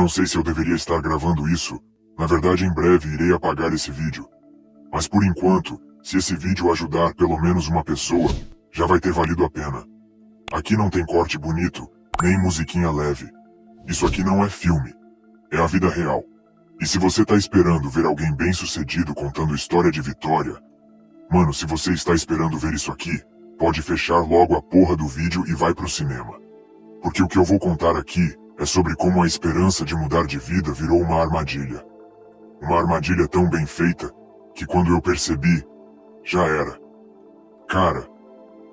não sei se eu deveria estar gravando isso. Na verdade, em breve irei apagar esse vídeo. Mas por enquanto, se esse vídeo ajudar pelo menos uma pessoa, já vai ter valido a pena. Aqui não tem corte bonito, nem musiquinha leve. Isso aqui não é filme. É a vida real. E se você tá esperando ver alguém bem-sucedido contando história de vitória... Mano, se você está esperando ver isso aqui, pode fechar logo a porra do vídeo e vai pro cinema. Porque o que eu vou contar aqui é sobre como a esperança de mudar de vida virou uma armadilha. Uma armadilha tão bem feita, que quando eu percebi, já era. Cara,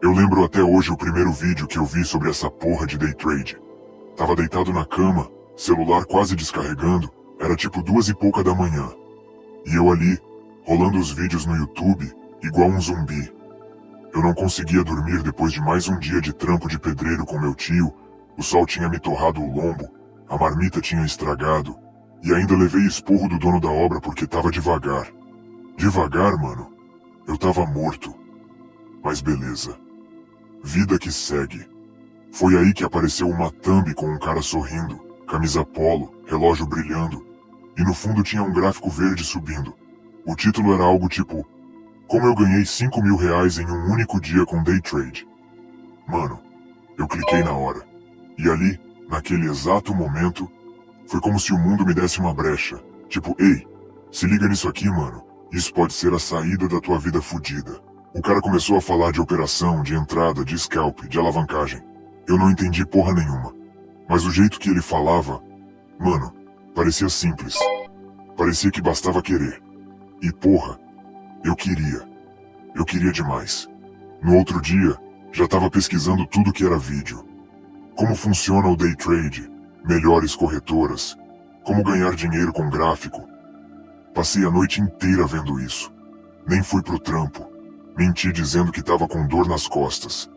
eu lembro até hoje o primeiro vídeo que eu vi sobre essa porra de day trade. Tava deitado na cama, celular quase descarregando, era tipo 2:00 da manhã. E eu ali, rolando os vídeos no YouTube, igual um zumbi. Eu não conseguia dormir depois de mais um dia de trampo de pedreiro com meu tio, o sol tinha me torrado o lombo, a marmita tinha estragado, e ainda levei esporro do dono da obra porque tava devagar. Devagar, mano. Eu tava morto. Mas beleza. Vida que segue. Foi aí que apareceu uma thumb com um cara sorrindo, camisa polo, relógio brilhando, e no fundo tinha um gráfico verde subindo. O título era algo tipo: Como eu ganhei R$5.000 em um único dia com day trade. Mano, eu cliquei na hora. E ali, naquele exato momento, foi como se o mundo me desse uma brecha. Tipo, ei, se liga nisso aqui, mano. Isso pode ser a saída da tua vida fudida. O cara começou a falar de operação, de entrada, de scalp, de alavancagem. Eu não entendi porra nenhuma. Mas o jeito que ele falava, mano, parecia simples. Parecia que bastava querer. E porra, eu queria. Eu queria demais. No outro dia, já tava pesquisando tudo que era vídeo. Como funciona o day trade, melhores corretoras, como ganhar dinheiro com gráfico. Passei a noite inteira vendo isso. Nem fui pro trampo. Menti dizendo que tava com dor nas costas.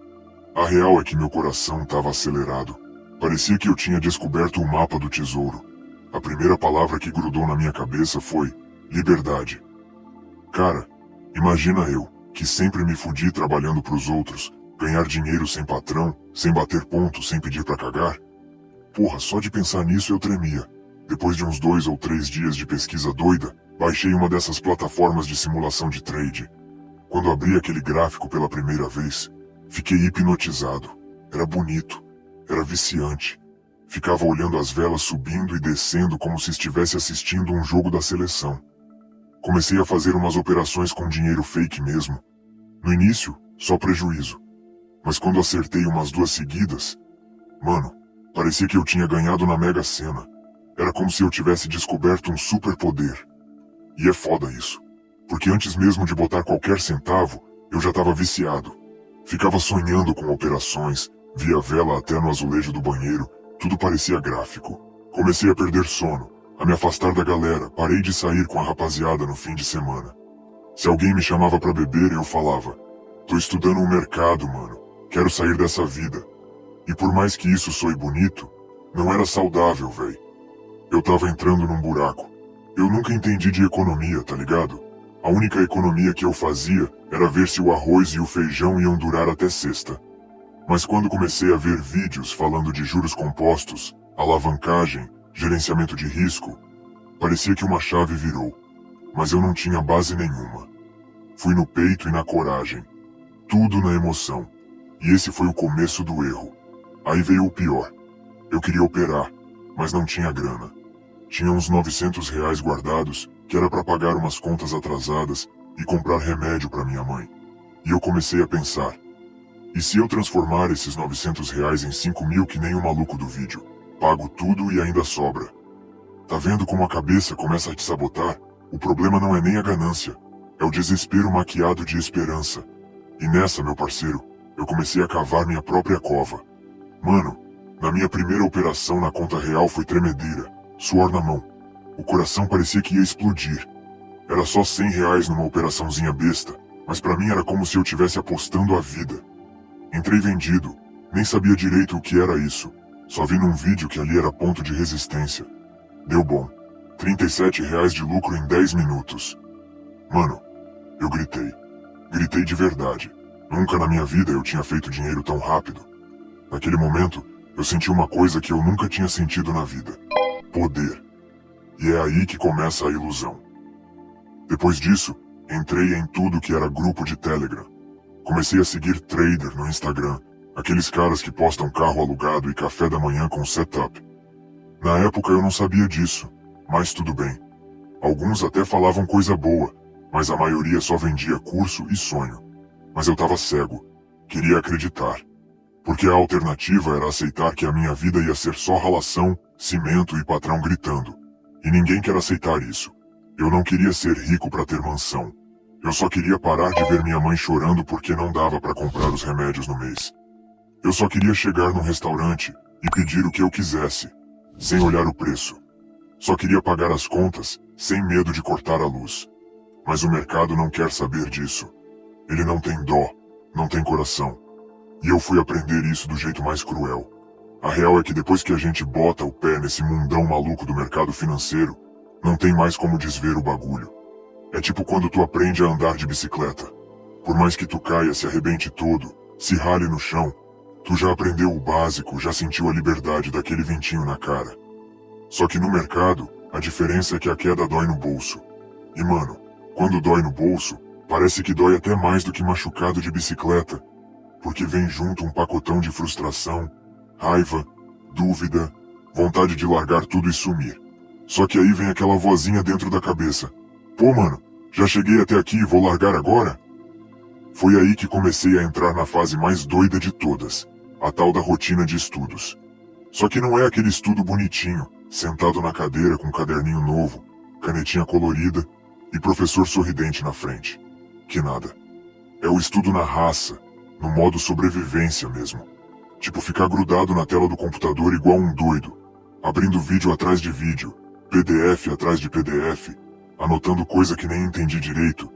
A real é que meu coração tava acelerado. Parecia que eu tinha descoberto o mapa do tesouro. A primeira palavra que grudou na minha cabeça foi liberdade. Cara, imagina eu, que sempre me fudi trabalhando pros outros, ganhar dinheiro sem patrão, sem bater ponto, sem pedir pra cagar. Porra, só de pensar nisso eu tremia. Depois de uns 2 ou 3 dias de pesquisa doida, baixei uma dessas plataformas de simulação de trade. Quando abri aquele gráfico pela primeira vez, fiquei hipnotizado. Era bonito. Era viciante. Ficava olhando as velas subindo e descendo como se estivesse assistindo um jogo da seleção. Comecei a fazer umas operações com dinheiro fake mesmo. No início, só prejuízo. Mas quando acertei umas 2 seguidas, mano, parecia que eu tinha ganhado na Mega Sena. Era como se eu tivesse descoberto um superpoder. E é foda isso. Porque antes mesmo de botar qualquer centavo, eu já tava viciado. Ficava sonhando com operações, via vela até no azulejo do banheiro, tudo parecia gráfico. Comecei a perder sono, a me afastar da galera, parei de sair com a rapaziada no fim de semana. Se alguém me chamava pra beber, eu falava: tô estudando o mercado, mano, quero sair dessa vida. E por mais que isso soe bonito, não era saudável, véi. Eu tava entrando num buraco. Eu nunca entendi de economia, tá ligado? A única economia que eu fazia era ver se o arroz e o feijão iam durar até sexta. Mas quando comecei a ver vídeos falando de juros compostos, alavancagem, gerenciamento de risco, parecia que uma chave virou. Mas eu não tinha base nenhuma. Fui no peito e na coragem. Tudo na emoção. E esse foi o começo do erro. Aí veio o pior. Eu queria operar, mas não tinha grana. Tinha uns R$900 guardados, que era para pagar umas contas atrasadas e comprar remédio para minha mãe. E eu comecei a pensar: e se eu transformar esses R$900 em 5.000 que nem o maluco do vídeo? Pago tudo e ainda sobra. Tá vendo como a cabeça começa a te sabotar? O problema não é nem a ganância, é o desespero maquiado de esperança. E nessa, meu parceiro, eu comecei a cavar minha própria cova. Mano, na minha primeira operação na conta real foi tremedeira, suor na mão. O coração parecia que ia explodir. Era só R$100 numa operaçãozinha besta, mas pra mim era como se eu tivesse apostando a vida. Entrei vendido, nem sabia direito o que era isso. Só vi num vídeo que ali era ponto de resistência. Deu bom. R$37 de lucro em 10 minutos. Mano, eu gritei. Gritei de verdade. Nunca na minha vida eu tinha feito dinheiro tão rápido. Naquele momento, eu senti uma coisa que eu nunca tinha sentido na vida. Poder. E é aí que começa a ilusão. Depois disso, entrei em tudo que era grupo de Telegram. Comecei a seguir trader no Instagram, aqueles caras que postam carro alugado e café da manhã com setup. Na época eu não sabia disso, mas tudo bem. Alguns até falavam coisa boa, mas a maioria só vendia curso e sonho. Mas eu tava cego. Queria acreditar. Porque a alternativa era aceitar que a minha vida ia ser só ralação, cimento e patrão gritando. E ninguém quer aceitar isso. Eu não queria ser rico para ter mansão. Eu só queria parar de ver minha mãe chorando porque não dava para comprar os remédios no mês. Eu só queria chegar num restaurante e pedir o que eu quisesse, sem olhar o preço. Só queria pagar as contas, sem medo de cortar a luz. Mas o mercado não quer saber disso. Ele não tem dó, não tem coração. E eu fui aprender isso do jeito mais cruel. A real é que depois que a gente bota o pé nesse mundão maluco do mercado financeiro, não tem mais como desver o bagulho. É tipo quando tu aprende a andar de bicicleta. Por mais que tu caia, se arrebente todo, se rale no chão, tu já aprendeu o básico, já sentiu a liberdade daquele ventinho na cara. Só que no mercado, a diferença é que a queda dói no bolso. E mano, quando dói no bolso, parece que dói até mais do que machucado de bicicleta. Porque vem junto um pacotão de frustração, raiva, dúvida, vontade de largar tudo e sumir. Só que aí vem aquela vozinha dentro da cabeça. Pô mano, já cheguei até aqui e vou largar agora? Foi aí que comecei a entrar na fase mais doida de todas, a tal da rotina de estudos. Só que não é aquele estudo bonitinho, sentado na cadeira com um caderninho novo, canetinha colorida e professor sorridente na frente. Que nada. É o estudo na raça, no modo sobrevivência mesmo. Tipo ficar grudado na tela do computador igual um doido, abrindo vídeo atrás de vídeo, PDF atrás de PDF, anotando coisa que nem entendi direito,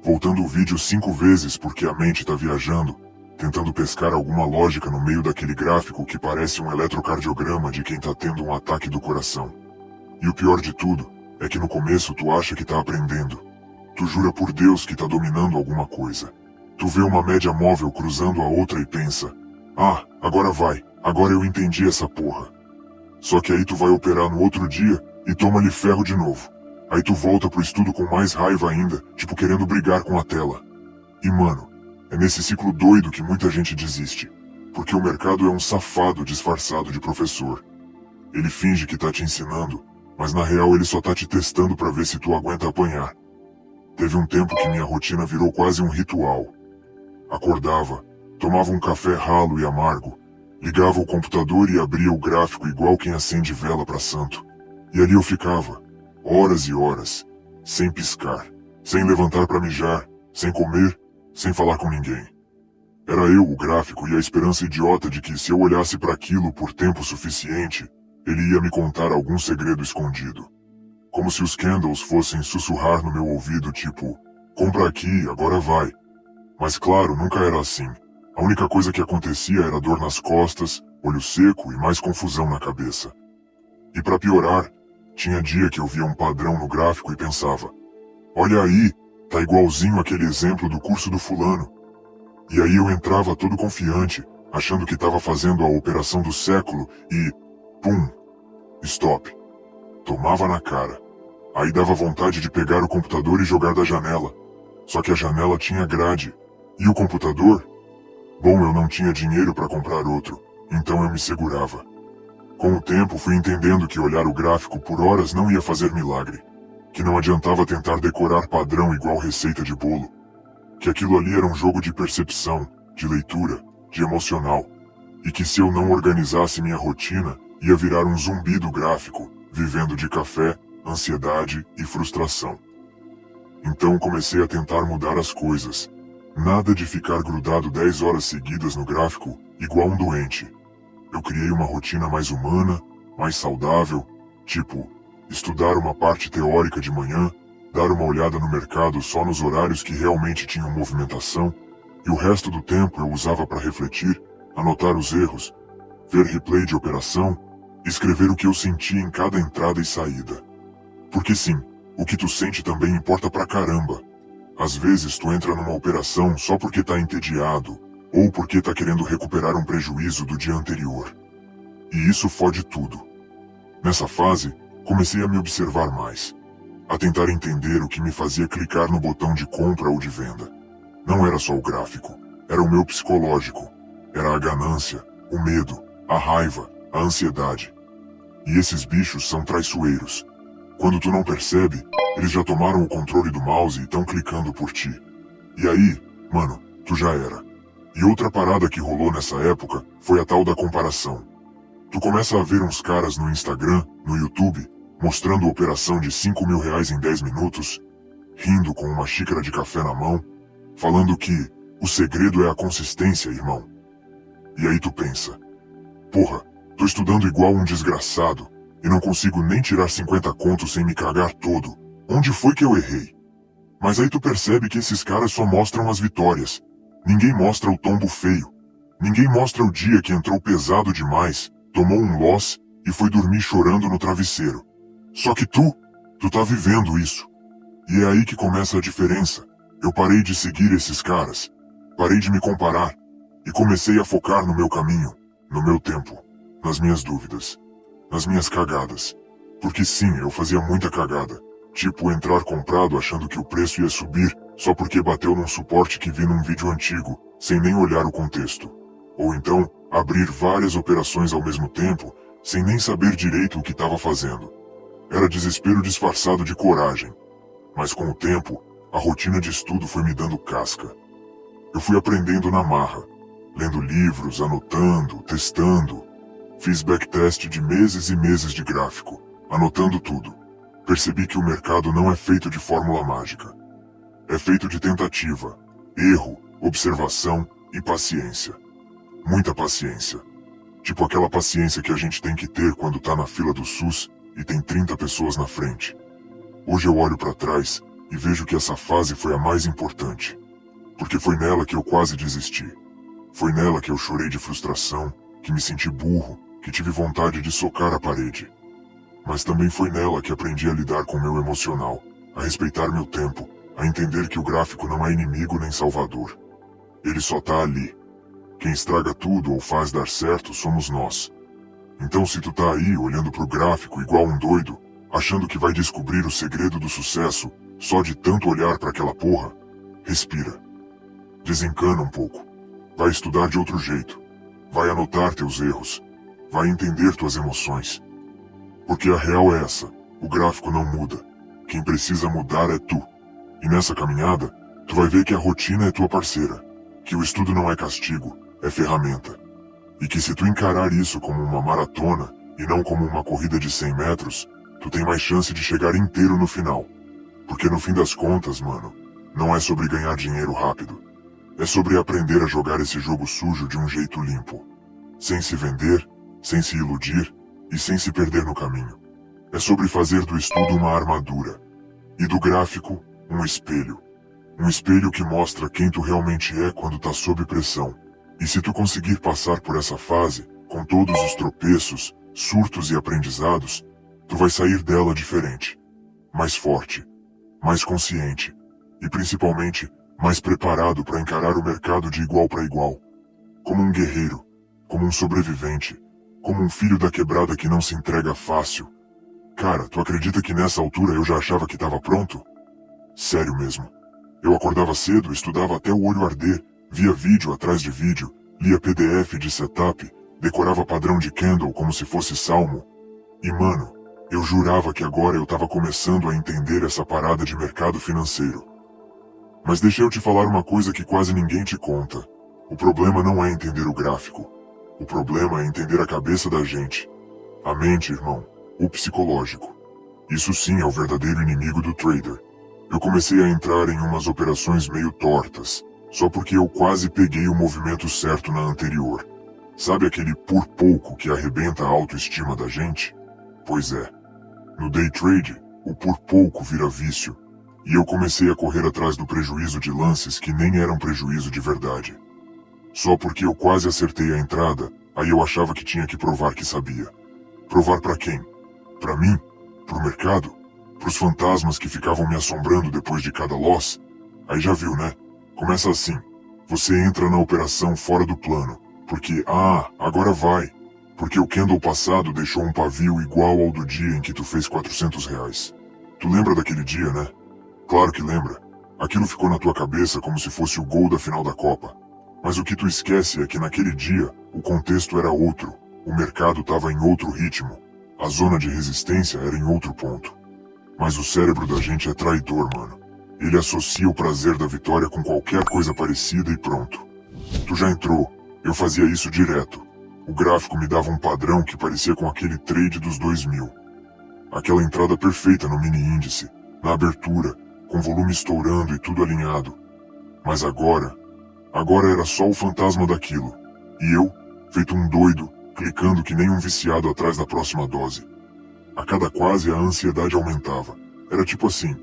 voltando o vídeo 5 vezes porque a mente tá viajando, tentando pescar alguma lógica no meio daquele gráfico que parece um eletrocardiograma de quem tá tendo um ataque do coração. E o pior de tudo é que no começo tu acha que tá aprendendo. Tu jura por Deus que tá dominando alguma coisa. Tu vê uma média móvel cruzando a outra e pensa, ah, agora vai, agora eu entendi essa porra. Só que aí tu vai operar no outro dia e toma-lhe ferro de novo. Aí tu volta pro estudo com mais raiva ainda, tipo querendo brigar com a tela. E mano, é nesse ciclo doido que muita gente desiste. Porque o mercado é um safado disfarçado de professor. Ele finge que tá te ensinando, mas na real ele só tá te testando pra ver se tu aguenta apanhar. Teve um tempo que minha rotina virou quase um ritual. Acordava, tomava um café ralo e amargo, ligava o computador e abria o gráfico igual quem acende vela pra santo. E ali eu ficava, horas e horas, sem piscar, sem levantar pra mijar, sem comer, sem falar com ninguém. Era eu o gráfico e a esperança idiota de que se eu olhasse para aquilo por tempo suficiente, ele ia me contar algum segredo escondido. Como se os candles fossem sussurrar no meu ouvido tipo, compra aqui, agora vai. Mas claro, nunca era assim. A única coisa que acontecia era dor nas costas, olho seco e mais confusão na cabeça. E para piorar, tinha dia que eu via um padrão no gráfico e pensava, olha aí, tá igualzinho aquele exemplo do curso do fulano. E aí eu entrava todo confiante, achando que estava fazendo a operação do século e, pum, stop. Tomava na cara. Aí dava vontade de pegar o computador e jogar da janela. Só que a janela tinha grade. E o computador? Bom, eu não tinha dinheiro para comprar outro, então eu me segurava. Com o tempo fui entendendo que olhar o gráfico por horas não ia fazer milagre. Que não adiantava tentar decorar padrão igual receita de bolo. Que aquilo ali era um jogo de percepção, de leitura, de emocional. E que se eu não organizasse minha rotina, ia virar um zumbi do gráfico, vivendo de café, ansiedade e frustração. Então comecei a tentar mudar as coisas. Nada de ficar grudado 10 horas seguidas no gráfico, igual um doente. Eu criei uma rotina mais humana, mais saudável, tipo, estudar uma parte teórica de manhã, dar uma olhada no mercado só nos horários que realmente tinham movimentação, e o resto do tempo eu usava para refletir, anotar os erros, ver replay de operação, escrever o que eu senti em cada entrada e saída. Porque sim, o que tu sente também importa pra caramba. Às vezes tu entra numa operação só porque tá entediado, ou porque tá querendo recuperar um prejuízo do dia anterior. E isso fode tudo. Nessa fase, comecei a me observar mais, a tentar entender o que me fazia clicar no botão de compra ou de venda. Não era só o gráfico, era o meu psicológico, era a ganância, o medo, a raiva, a ansiedade. E esses bichos são traiçoeiros. Quando tu não percebe, eles já tomaram o controle do mouse e estão clicando por ti. E aí, mano, tu já era. E outra parada que rolou nessa época foi a tal da comparação. Tu começa a ver uns caras no Instagram, no YouTube, mostrando operação de R$ 5.000 em 10 minutos, rindo com uma xícara de café na mão, falando que o segredo é a consistência, irmão. E aí tu pensa, porra, tô estudando igual um desgraçado e não consigo nem tirar 50 contos sem me cagar todo. Onde foi que eu errei? Mas aí tu percebe que esses caras só mostram as vitórias. Ninguém mostra o tombo feio. Ninguém mostra o dia que entrou pesado demais, tomou um loss e foi dormir chorando no travesseiro. Só que tu tá vivendo isso. E é aí que começa a diferença. Eu parei de seguir esses caras. Parei de me comparar. E comecei a focar no meu caminho, no meu tempo, nas minhas dúvidas, nas minhas cagadas. Porque sim, eu fazia muita cagada. Tipo entrar comprado achando que o preço ia subir só porque bateu num suporte que vi num vídeo antigo, sem nem olhar o contexto. Ou então, abrir várias operações ao mesmo tempo, sem nem saber direito o que estava fazendo. Era desespero disfarçado de coragem. Mas com o tempo, a rotina de estudo foi me dando casca. Eu fui aprendendo na marra, lendo livros, anotando, testando. Fiz backtest de meses e meses de gráfico, anotando tudo. Percebi que o mercado não é feito de fórmula mágica. É feito de tentativa, erro, observação e paciência. Muita paciência. Tipo aquela paciência que a gente tem que ter quando tá na fila do SUS e tem 30 pessoas na frente. Hoje eu olho pra trás e vejo que essa fase foi a mais importante. Porque foi nela que eu quase desisti. Foi nela que eu chorei de frustração, que me senti burro, que tive vontade de socar a parede. Mas também foi nela que aprendi a lidar com meu emocional, a respeitar meu tempo, a entender que o gráfico não é inimigo nem salvador. Ele só tá ali. Quem estraga tudo ou faz dar certo somos nós. Então se tu tá aí olhando pro gráfico igual um doido, achando que vai descobrir o segredo do sucesso só de tanto olhar pra aquela porra, respira. Desencana um pouco. Vai estudar de outro jeito. Vai anotar teus erros. Vai entender tuas emoções. Porque a real é essa, o gráfico não muda. Quem precisa mudar é tu. E nessa caminhada, tu vai ver que a rotina é tua parceira. Que o estudo não é castigo, é ferramenta. E que se tu encarar isso como uma maratona, e não como uma corrida de 100 metros, tu tem mais chance de chegar inteiro no final. Porque no fim das contas, mano, não é sobre ganhar dinheiro rápido. É sobre aprender a jogar esse jogo sujo de um jeito limpo. Sem se vender, sem se iludir e sem se perder no caminho. É sobre fazer do estudo uma armadura. E do gráfico, um espelho. Um espelho que mostra quem tu realmente é quando tá sob pressão. E se tu conseguir passar por essa fase, com todos os tropeços, surtos e aprendizados, tu vai sair dela diferente. Mais forte. Mais consciente. E principalmente, mais preparado para encarar o mercado de igual para igual. Como um guerreiro. Como um sobrevivente. Como um filho da quebrada que não se entrega fácil. Cara, tu acredita que nessa altura eu já achava que estava pronto? Sério mesmo. Eu acordava cedo, estudava até o olho arder, via vídeo atrás de vídeo, lia PDF de setup, decorava padrão de candle como se fosse salmo. E mano, eu jurava que agora eu estava começando a entender essa parada de mercado financeiro. Mas deixa eu te falar uma coisa que quase ninguém te conta. O problema não é entender o gráfico. O problema é entender a cabeça da gente. A mente, irmão. O psicológico. Isso sim é o verdadeiro inimigo do trader. Eu comecei a entrar em umas operações meio tortas, só porque eu quase peguei o movimento certo na anterior. Sabe aquele por pouco que arrebenta a autoestima da gente? Pois é. No day trade, o por pouco vira vício. E eu comecei a correr atrás do prejuízo de lances que nem eram prejuízo de verdade. Só porque eu quase acertei a entrada, aí eu achava que tinha que provar que sabia. Provar pra quem? Pra mim? Pro mercado? Pros fantasmas que ficavam me assombrando depois de cada loss? Aí já viu, né? Começa assim. Você entra na operação fora do plano. Porque, agora vai. Porque o candle passado deixou um pavio igual ao do dia em que tu fez R$ 400. Tu lembra daquele dia, né? Claro que lembra. Aquilo ficou na tua cabeça como se fosse o gol da final da Copa. Mas o que tu esquece é que naquele dia, o contexto era outro. O mercado estava em outro ritmo. A zona de resistência era em outro ponto. Mas o cérebro da gente é traidor, mano. Ele associa o prazer da vitória com qualquer coisa parecida e pronto. Tu já entrou. Eu fazia isso direto. O gráfico me dava um padrão que parecia com aquele trade dos 2000. Aquela entrada perfeita no mini índice, na abertura, com volume estourando e tudo alinhado. Mas agora era só o fantasma daquilo. E eu, feito um doido, clicando que nem um viciado atrás da próxima dose. A cada quase a ansiedade aumentava. Era tipo assim,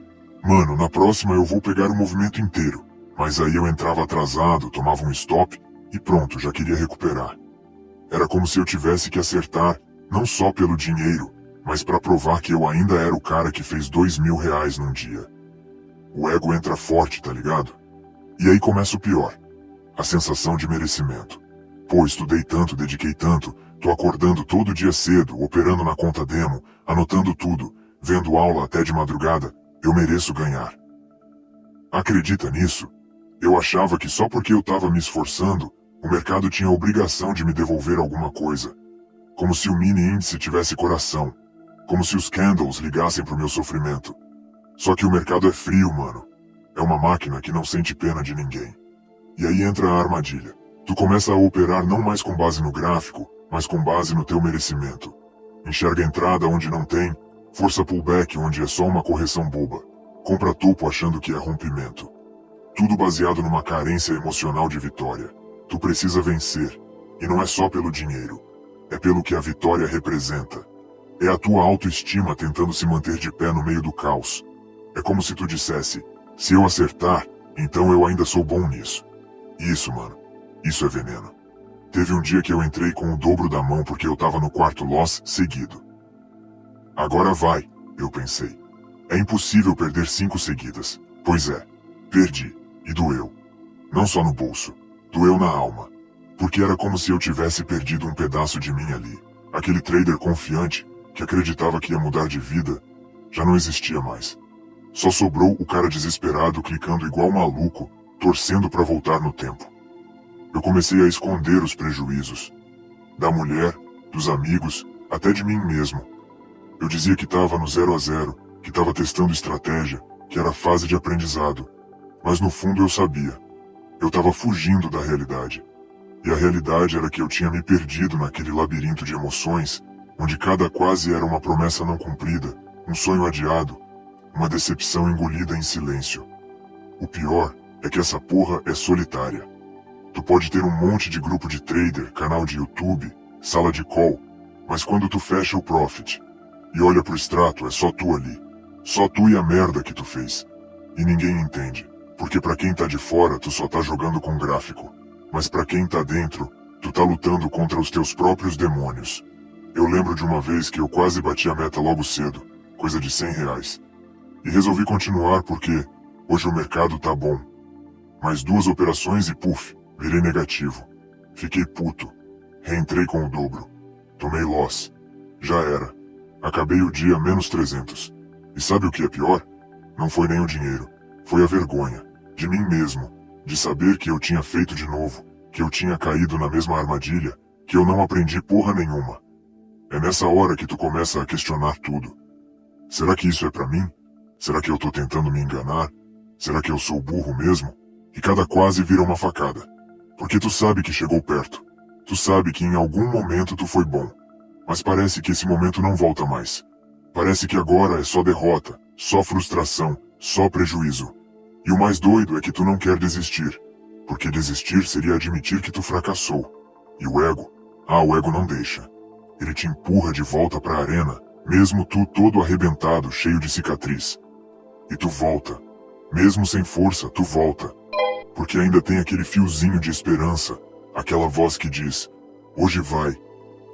mano, na próxima eu vou pegar o movimento inteiro. Mas aí eu entrava atrasado, tomava um stop e pronto, já queria recuperar. Era como se eu tivesse que acertar, não só pelo dinheiro, mas para provar que eu ainda era o cara que fez R$ 2.000 num dia. O ego entra forte, tá ligado? E aí começa o pior. A sensação de merecimento. Pô, estudei tanto, dediquei tanto, tô acordando todo dia cedo, operando na conta demo, anotando tudo, vendo aula até de madrugada, eu mereço ganhar. Acredita nisso? Eu achava que só porque eu tava me esforçando, o mercado tinha a obrigação de me devolver alguma coisa. Como se o mini índice tivesse coração. Como se os candles ligassem pro meu sofrimento. Só que o mercado é frio, mano. É uma máquina que não sente pena de ninguém. E aí entra a armadilha. Tu começa a operar não mais com base no gráfico, mas com base no teu merecimento. Enxerga entrada onde não tem, força pullback onde é só uma correção boba. Compra topo achando que é rompimento. Tudo baseado numa carência emocional de vitória. Tu precisa vencer. E não é só pelo dinheiro. É pelo que a vitória representa. É a tua autoestima tentando se manter de pé no meio do caos. É como se tu dissesse, se eu acertar, então eu ainda sou bom nisso. Isso, mano. Isso é veneno. Teve um dia que eu entrei com o dobro da mão porque eu tava no quarto loss seguido. Agora vai, eu pensei. É impossível perder 5 seguidas. Pois é. Perdi. E doeu. Não só no bolso. Doeu na alma. Porque era como se eu tivesse perdido um pedaço de mim ali. Aquele trader confiante, que acreditava que ia mudar de vida, já não existia mais. Só sobrou o cara desesperado clicando igual maluco, torcendo para voltar no tempo. Eu comecei a esconder os prejuízos. Da mulher, dos amigos, até de mim mesmo. Eu dizia que estava no 0 a 0, que estava testando estratégia, que era fase de aprendizado. Mas no fundo eu sabia. Eu estava fugindo da realidade. E a realidade era que eu tinha me perdido naquele labirinto de emoções, onde cada quase era uma promessa não cumprida, um sonho adiado, uma decepção engolida em silêncio. O pior é que essa porra é solitária. Tu pode ter um monte de grupo de trader, canal de YouTube, sala de call, mas quando tu fecha o profit e olha pro extrato, é só tu ali. Só tu e a merda que tu fez. E ninguém entende, porque pra quem tá de fora, tu só tá jogando com gráfico. Mas pra quem tá dentro, tu tá lutando contra os teus próprios demônios. Eu lembro de uma vez que eu quase bati a meta logo cedo, coisa de R$ 100. E resolvi continuar porque hoje o mercado tá bom. Mais 2 operações e puf, virei negativo. Fiquei puto. Reentrei com o dobro. Tomei loss. Já era. Acabei o dia menos 300. E sabe o que é pior? Não foi nem o dinheiro. Foi a vergonha. De mim mesmo. De saber que eu tinha feito de novo. Que eu tinha caído na mesma armadilha. Que eu não aprendi porra nenhuma. É nessa hora que tu começa a questionar tudo. Será que isso é pra mim? Será que eu tô tentando me enganar? Será que eu sou burro mesmo? E cada quase vira uma facada. Porque tu sabe que chegou perto. Tu sabe que em algum momento tu foi bom. Mas parece que esse momento não volta mais. Parece que agora é só derrota, só frustração, só prejuízo. E o mais doido é que tu não quer desistir. Porque desistir seria admitir que tu fracassou. E o ego? O ego não deixa. Ele te empurra de volta pra arena, mesmo tu todo arrebentado, cheio de cicatriz. E tu volta. Mesmo sem força, tu volta. Porque ainda tem aquele fiozinho de esperança, aquela voz que diz, hoje vai.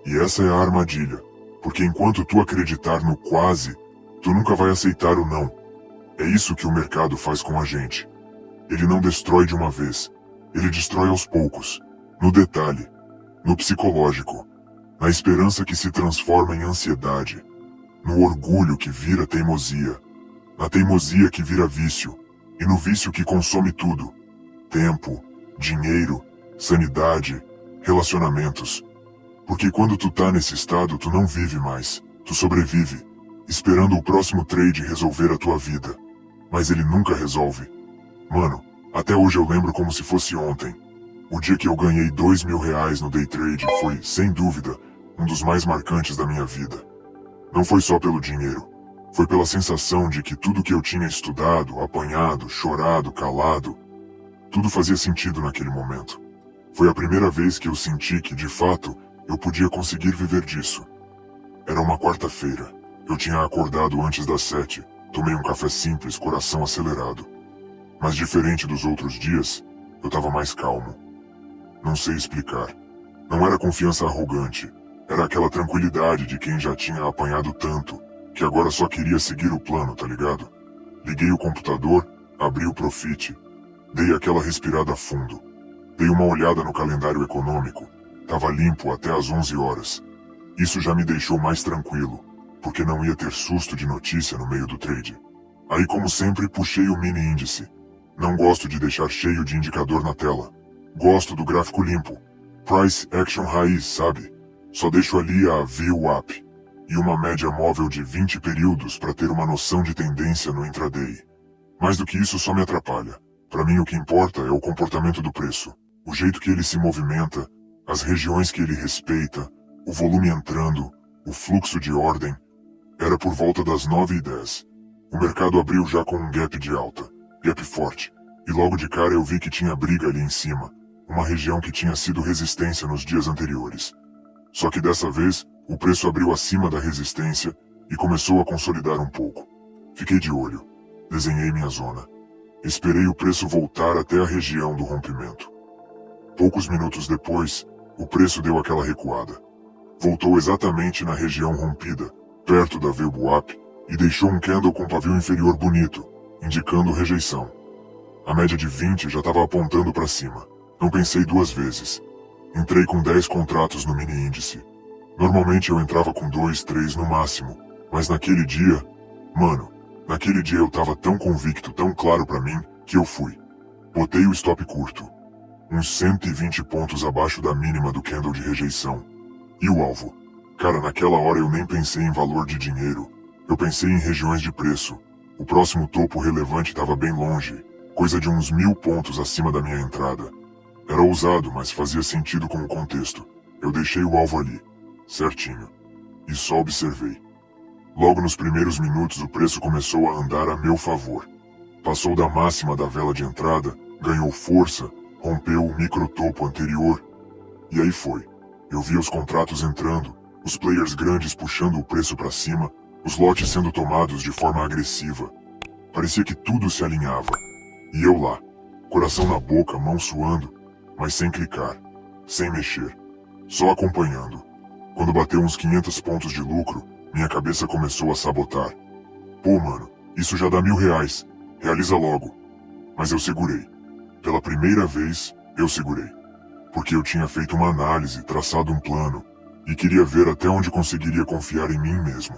E essa é a armadilha, porque enquanto tu acreditar no quase, tu nunca vai aceitar o não. É isso que o mercado faz com a gente. Ele não destrói de uma vez, ele destrói aos poucos, no detalhe, no psicológico, na esperança que se transforma em ansiedade, no orgulho que vira teimosia, na teimosia que vira vício, e no vício que consome tudo: tempo, dinheiro, sanidade, relacionamentos. Porque quando tu tá nesse estado, tu não vive mais, tu sobrevive, esperando o próximo trade resolver a tua vida. Mas ele nunca resolve. Mano, até hoje eu lembro como se fosse ontem. O dia que eu ganhei R$ 2.000 no day trade foi, sem dúvida, um dos mais marcantes da minha vida. Não foi só pelo dinheiro. Foi pela sensação de que tudo que eu tinha estudado, apanhado, chorado, calado, tudo fazia sentido naquele momento. Foi a primeira vez que eu senti que, de fato, eu podia conseguir viver disso. Era uma quarta-feira. Eu tinha acordado antes das 7, tomei um café simples, coração acelerado. Mas diferente dos outros dias, eu estava mais calmo. Não sei explicar. Não era confiança arrogante. Era aquela tranquilidade de quem já tinha apanhado tanto, que agora só queria seguir o plano, tá ligado? Liguei o computador, abri o Profit, dei aquela respirada fundo. Dei uma olhada no calendário econômico. Tava limpo até às 11 horas. Isso já me deixou mais tranquilo, porque não ia ter susto de notícia no meio do trade. Aí, como sempre, puxei o mini índice. Não gosto de deixar cheio de indicador na tela. Gosto do gráfico limpo. Price Action raiz, sabe? Só deixo ali a VWAP e uma média móvel de 20 períodos para ter uma noção de tendência no intraday. Mais do que isso só me atrapalha. Para mim o que importa é o comportamento do preço, o jeito que ele se movimenta, as regiões que ele respeita, o volume entrando, o fluxo de ordem. Era por volta das 9h10. O mercado abriu já com um gap de alta, gap forte, e logo de cara eu vi que tinha briga ali em cima, uma região que tinha sido resistência nos dias anteriores. Só que dessa vez, o preço abriu acima da resistência e começou a consolidar um pouco. Fiquei de olho. Desenhei minha zona. Esperei o preço voltar até a região do rompimento. Poucos minutos depois, o preço deu aquela recuada. Voltou exatamente na região rompida, perto da VWAP, e deixou um candle com pavio inferior bonito, indicando rejeição. A média de 20 já estava apontando para cima. Não pensei duas vezes. Entrei com 10 contratos no mini índice. Normalmente eu entrava com 2, 3 no máximo, mas naquele dia, naquele dia eu tava tão convicto, tão claro pra mim, que eu fui. Botei o stop curto. Uns 120 pontos abaixo da mínima do candle de rejeição. E o alvo? Cara, naquela hora eu nem pensei em valor de dinheiro. Eu pensei em regiões de preço. O próximo topo relevante estava bem longe, coisa de uns 1.000 pontos acima da minha entrada. Era ousado, mas fazia sentido com o contexto. Eu deixei o alvo ali, certinho. E só observei. Logo nos primeiros minutos o preço começou a andar a meu favor. Passou da máxima da vela de entrada, ganhou força, rompeu o microtopo anterior. E aí foi. Eu vi os contratos entrando, os players grandes puxando o preço para cima, os lotes sendo tomados de forma agressiva. Parecia que tudo se alinhava. E eu lá, coração na boca, mão suando, mas sem clicar, sem mexer, só acompanhando. Quando bateu uns 500 pontos de lucro, minha cabeça começou a sabotar. Pô, mano, isso já dá R$ 1.000, realiza logo. Mas eu segurei. Pela primeira vez, eu segurei. Porque eu tinha feito uma análise, traçado um plano, e queria ver até onde conseguiria confiar em mim mesmo.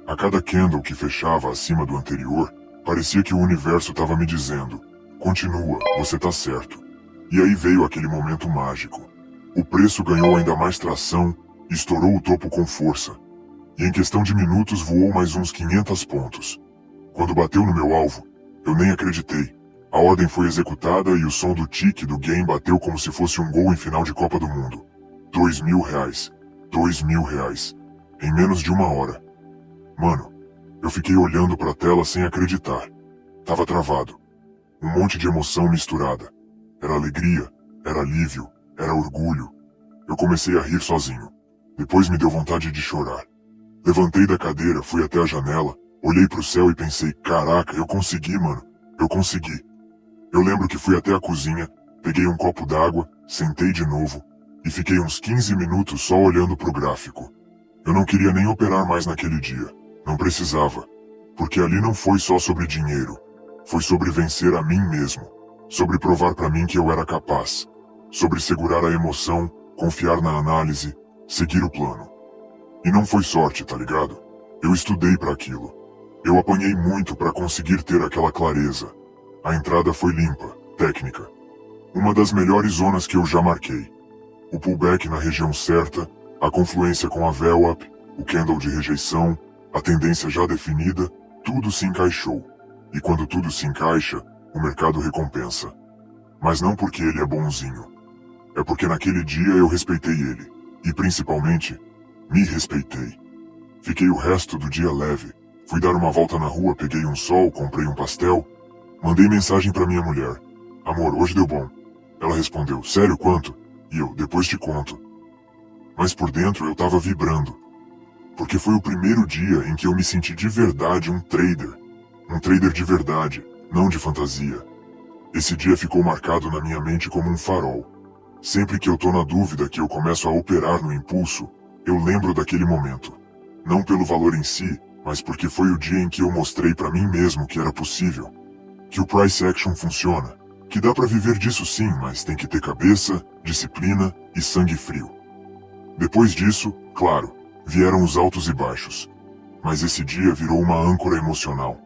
A cada candle que fechava acima do anterior, parecia que o universo estava me dizendo: continua, você tá certo. E aí veio aquele momento mágico. O preço ganhou ainda mais tração, estourou o topo com força. E em questão de minutos voou mais uns 500 pontos. Quando bateu no meu alvo, eu nem acreditei. A ordem foi executada e o som do tique do game bateu como se fosse um gol em final de Copa do Mundo. R$ 2.000. R$ 2.000. Em menos de uma hora. Mano, eu fiquei olhando pra tela sem acreditar. Tava travado. Um monte de emoção misturada. Era alegria, era alívio, era orgulho. Eu comecei a rir sozinho. Depois me deu vontade de chorar. Levantei da cadeira, fui até a janela, olhei pro céu e pensei: caraca, eu consegui, mano. Eu consegui. Eu lembro que fui até a cozinha, peguei um copo d'água, sentei de novo, e fiquei uns 15 minutos só olhando pro gráfico. Eu não queria nem operar mais naquele dia. Não precisava. Porque ali não foi só sobre dinheiro. Foi sobre vencer a mim mesmo. Sobre provar pra mim que eu era capaz. Sobre segurar a emoção, confiar na análise, Seguir o plano. E não foi sorte, tá ligado? Eu estudei pra aquilo. Eu apanhei muito pra conseguir ter aquela clareza. A entrada foi limpa, técnica. Uma das melhores zonas que eu já marquei. O pullback na região certa, a confluência com a VWAP, o candle de rejeição, a tendência já definida, tudo se encaixou. E quando tudo se encaixa, o mercado recompensa. Mas não porque ele é bonzinho. É porque naquele dia eu respeitei ele. E principalmente, me respeitei. Fiquei o resto do dia leve. Fui dar uma volta na rua, peguei um sol, comprei um pastel. Mandei mensagem pra minha mulher. Amor, hoje deu bom. Ela respondeu, sério, quanto? E eu, depois te conto. Mas por dentro eu tava vibrando. Porque foi o primeiro dia em que eu me senti de verdade um trader. Um trader de verdade, não de fantasia. Esse dia ficou marcado na minha mente como um farol. Sempre que eu tô na dúvida que eu começo a operar no impulso, eu lembro daquele momento. Não pelo valor em si, mas porque foi o dia em que eu mostrei pra mim mesmo que era possível. Que o price action funciona. Que dá pra viver disso sim, mas tem que ter cabeça, disciplina e sangue frio. Depois disso, claro, vieram os altos e baixos. Mas esse dia virou uma âncora emocional.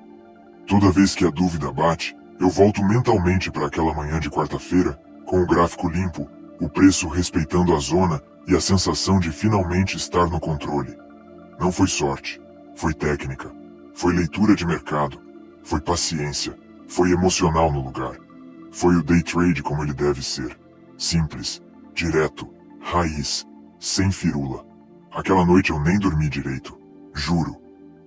Toda vez que a dúvida bate, eu volto mentalmente para aquela manhã de quarta-feira, com o gráfico limpo, o preço respeitando a zona e a sensação de finalmente estar no controle. Não foi sorte, foi técnica, foi leitura de mercado, foi paciência, foi emocional no lugar. Foi o day trade como ele deve ser. Simples, direto, raiz, sem firula. Aquela noite eu nem dormi direito, juro.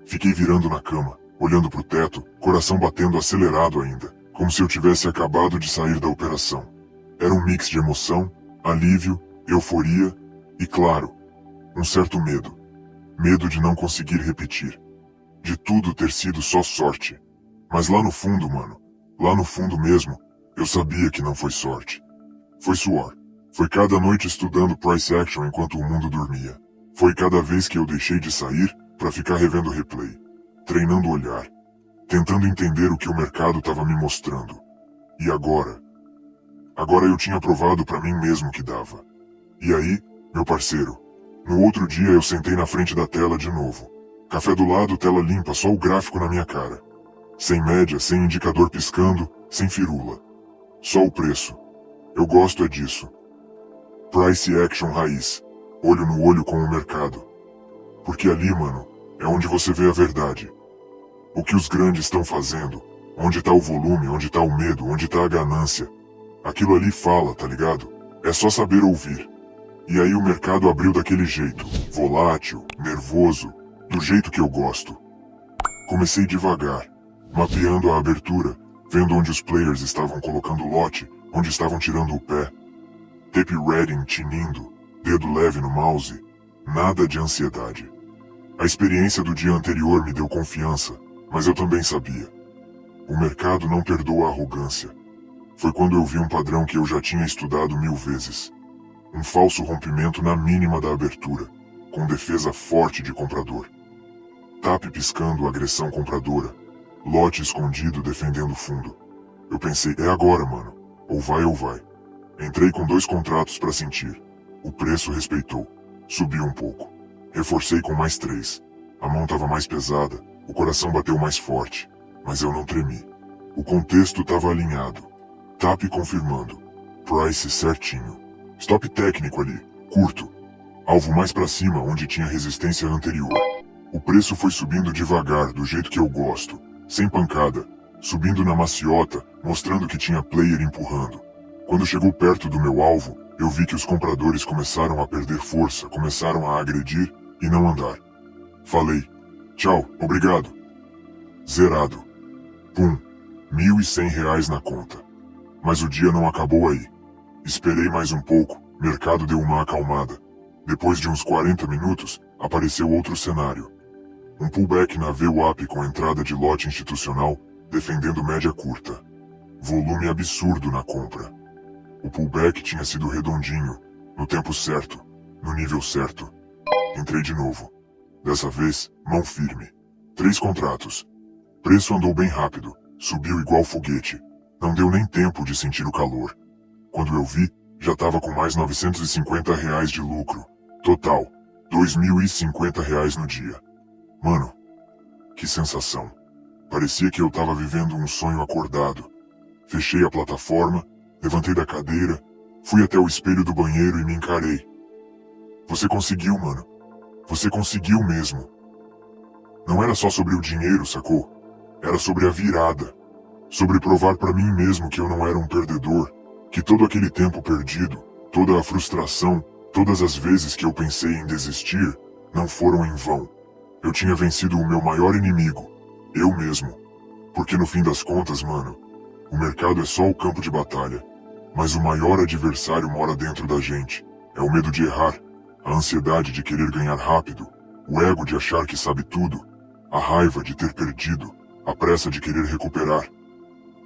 Fiquei virando na cama, olhando pro teto, coração batendo acelerado ainda, como se eu tivesse acabado de sair da operação. Era um mix de emoção, alívio, euforia e, claro, um certo medo. Medo de não conseguir repetir. De tudo ter sido só sorte. Mas lá no fundo, mano, lá no fundo mesmo, eu sabia que não foi sorte. Foi suor. Foi cada noite estudando price action enquanto o mundo dormia. Foi cada vez que eu deixei de sair para ficar revendo o replay. Treinando o olhar. Tentando entender o que o mercado estava me mostrando. E agora? Agora eu tinha provado para mim mesmo que dava. E aí, meu parceiro, no outro dia eu sentei na frente da tela de novo. Café do lado, tela limpa, só o gráfico na minha cara. Sem média, sem indicador piscando, sem firula. Só o preço. Eu gosto é disso. Price action raiz. Olho no olho com o mercado. Porque ali, mano, é onde você vê a verdade. O que os grandes estão fazendo. Onde tá o volume, onde tá o medo, onde tá a ganância. Aquilo ali fala, tá ligado? É só saber ouvir. E aí o mercado abriu daquele jeito. Volátil, nervoso, do jeito que eu gosto. Comecei devagar, mapeando a abertura, vendo onde os players estavam colocando lote, onde estavam tirando o pé. Tape reading tinindo, dedo leve no mouse, nada de ansiedade. A experiência do dia anterior me deu confiança, mas eu também sabia. O mercado não perdoa a arrogância. Foi quando eu vi um padrão que eu já tinha estudado 1000 vezes. Um falso rompimento na mínima da abertura, com defesa forte de comprador. TAP piscando, agressão compradora. Lote escondido defendendo fundo. Eu pensei, é agora, mano. Ou vai ou vai. Entrei com 2 contratos para sentir. O preço respeitou. Subiu um pouco. Reforcei com mais 3. A mão tava mais pesada, o coração bateu mais forte. Mas eu não tremi. O contexto tava alinhado. TAP confirmando. Price certinho. Stop técnico ali, curto. Alvo mais pra cima, onde tinha resistência anterior. O preço foi subindo devagar, do jeito que eu gosto. Sem pancada. Subindo na maciota, mostrando que tinha player empurrando. Quando chegou perto do meu alvo, eu vi que os compradores começaram a perder força, começaram a agredir e não andar. Falei, tchau, obrigado. Zerado. Pum, R$ 1.100 na conta. Mas o dia não acabou aí. Esperei mais um pouco, mercado deu uma acalmada. Depois de uns 40 minutos, apareceu outro cenário. Um pullback na VWAP com entrada de lote institucional, defendendo média curta. Volume absurdo na compra. O pullback tinha sido redondinho, no tempo certo, no nível certo. Entrei de novo. Dessa vez, mão firme. 3 contratos. Preço andou bem rápido, subiu igual foguete. Não deu nem tempo de sentir o calor. Quando eu vi, já tava com mais R$ 950 de lucro. Total, R$ 2.050 no dia. Mano, que sensação. Parecia que eu tava vivendo um sonho acordado. Fechei a plataforma, levantei da cadeira, fui até o espelho do banheiro e me encarei. Você conseguiu, mano. Você conseguiu mesmo. Não era só sobre o dinheiro, sacou? Era sobre a virada. Sobre provar pra mim mesmo que eu não era um perdedor, que todo aquele tempo perdido, toda a frustração, todas as vezes que eu pensei em desistir, não foram em vão. Eu tinha vencido o meu maior inimigo, eu mesmo. Porque no fim das contas, mano, o mercado é só o campo de batalha. Mas o maior adversário mora dentro da gente. É o medo de errar, a ansiedade de querer ganhar rápido, o ego de achar que sabe tudo, a raiva de ter perdido, a pressa de querer recuperar.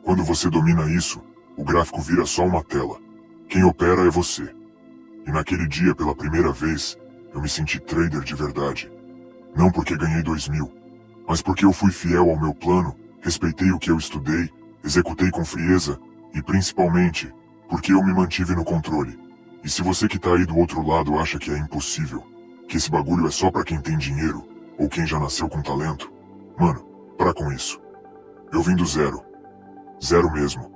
Quando você domina isso, o gráfico vira só uma tela. Quem opera é você. E naquele dia, pela primeira vez, eu me senti trader de verdade. Não porque ganhei 2.000, mas porque eu fui fiel ao meu plano, respeitei o que eu estudei, executei com frieza e, principalmente, porque eu me mantive no controle. E se você que tá aí do outro lado acha que é impossível, que esse bagulho é só pra quem tem dinheiro, ou quem já nasceu com talento, mano, para com isso. Eu vim do zero. Zero mesmo.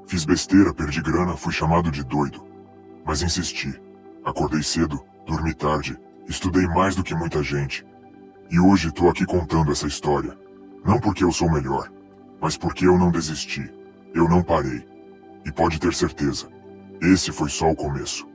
Fiz besteira, perdi grana, fui chamado de doido. Mas insisti. Acordei cedo, dormi tarde, estudei mais do que muita gente. E hoje tô aqui contando essa história. Não porque eu sou melhor, mas porque eu não desisti. Eu não parei. E pode ter certeza, esse foi só o começo.